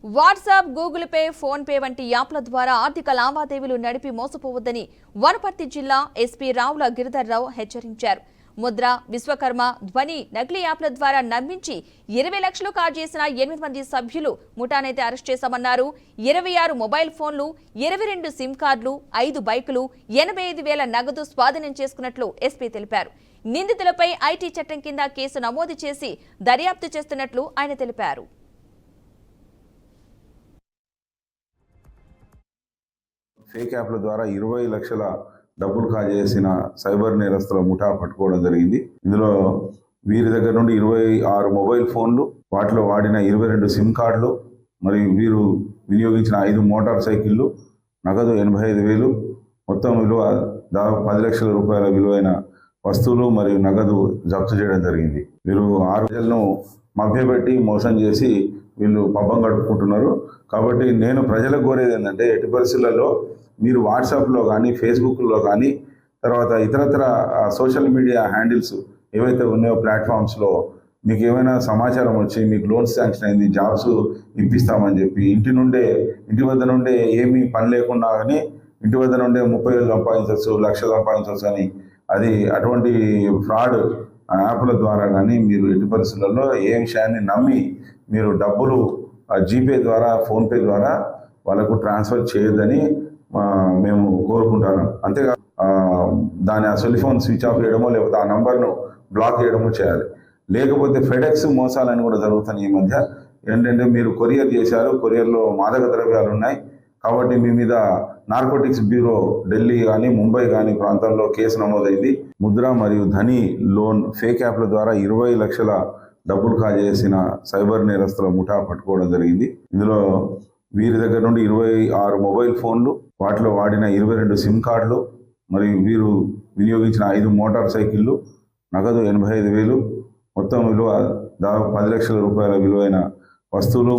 WhatsApp, Google pay, phone pay వంటి యాప్ల ద్వారా ఆర్థిక లావాదేవీలు నడిపి మోసపోవద్దని వనపర్తి జిల్లా ఎస్పీ రావుల గిరిధర్రావు హెచ్చరించారు. ముద్ర, విశ్వకర్మ, ధ్వని నకిలీ యాప్ల ద్వారా నమ్మించి 20 లక్షలు కాజేసిన 8 మంది సభ్యులు ముఠానైతే అరెస్ట్ చేశామన్నారు. 26 మొబైల్ ఫోన్లు, 22 సిమ్ కార్డులు, 5 బైకులు, 85,000 నగదు స్వాధీనం చేసుకున్నట్లు ఎస్పీ తెలిపారు. నిందితులపై ఐటీ చట్టం కింద కేసు నమోదు చేసి దర్యాప్తు చేస్తున్నట్లు ఆయన తెలిపారు. ఫేక్ యాప్ల ద్వారా 20 లక్షల డబ్బులు కాజేసిన సైబర్ నేరస్తుల ముఠా పట్టుకోవడం జరిగింది. ఇందులో వీరి దగ్గర నుండి 26 మొబైల్ ఫోన్లు, వాటిలో వాడిన 22 సిమ్ కార్డులు, మరియు వీరు వినియోగించిన 5 మోటార్ సైకిళ్లు, నగదు 85,000, మొత్తం విలువ దాదాపు 10 లక్షల రూపాయల విలువైన వస్తువులు మరియు నగదు జప్తు చేయడం జరిగింది. వీరు 6 ప్రజలను మభ్యపెట్టి మోసం చేసి వీళ్ళు పబ్బం గడుపుకుంటున్నారు. కాబట్టి నేను ప్రజలకు కోరేది ఏంటంటే, ఎట్టి పరిస్థితులలో మీరు వాట్సాప్లో కానీ, ఫేస్బుక్లో కానీ, తర్వాత ఇతరత్ర సోషల్ మీడియా హ్యాండిల్స్ ఏవైతే ఉన్నాయో ప్లాట్ఫామ్స్లో మీకు ఏమైనా సమాచారం వచ్చి మీకు లోన్స్ శాంక్షన్ అయింది, జాబ్స్ ఇప్పిస్తామని చెప్పి ఇంటి వద్ద నుండే ఏమీ పని లేకుండా కానీ ఇంటి వద్ద నుండే 30,000 సంపాదించవచ్చు, 1,00,000 సంపాదించవచ్చు అని అది అటువంటి ఫ్రాడ్ యాప్ల ద్వారా కానీ మీరు ఎట్టి పరిస్థితులలో ఏ విషయాన్ని నమ్మి మీరు డబ్బులు జీపే ద్వారా, ఫోన్పే ద్వారా వాళ్ళకు ట్రాన్స్ఫర్ చేయొద్దని మేము కోరుకుంటాను. అంతేకాదు దాని ఆ సెల్ ఫోన్ స్విచ్ ఆఫ్ చేయడమో లేకపోతే ఆ నంబర్ను బ్లాక్ చేయడమో చేయాలి. లేకపోతే ఫెడెక్స్ మోసాలని కూడా జరుగుతున్నాయి ఈ మధ్య. ఏంటంటే మీరు కొరియర్ చేశారు, కొరియర్లో మాదక ద్రవ్యాలు ఉన్నాయి కాబట్టి మీ మీద నార్కోటిక్స్ బ్యూరో ఢిల్లీ కానీ, ముంబై కానీ ప్రాంతంలో కేసు నమోదైంది. ముద్ర మరియు ధని లోన్ ఫేక్ యాప్ల ద్వారా 20 లక్షల డబ్బులు కాజేసిన సైబర్ నేరస్తుల ముఠా పట్టుకోవడం జరిగింది. ఇందులో వీరి దగ్గర నుండి 26 మొబైల్ ఫోన్లు, వాటిలో వాడిన 22 సిమ్ కార్డులు, మరియు వీరు వినియోగించిన 5 మోటార్ సైకిళ్లు, నగదు 85,000, మొత్తం విలువ దాదాపు 10 లక్షల రూపాయల విలువైన వస్తువులు.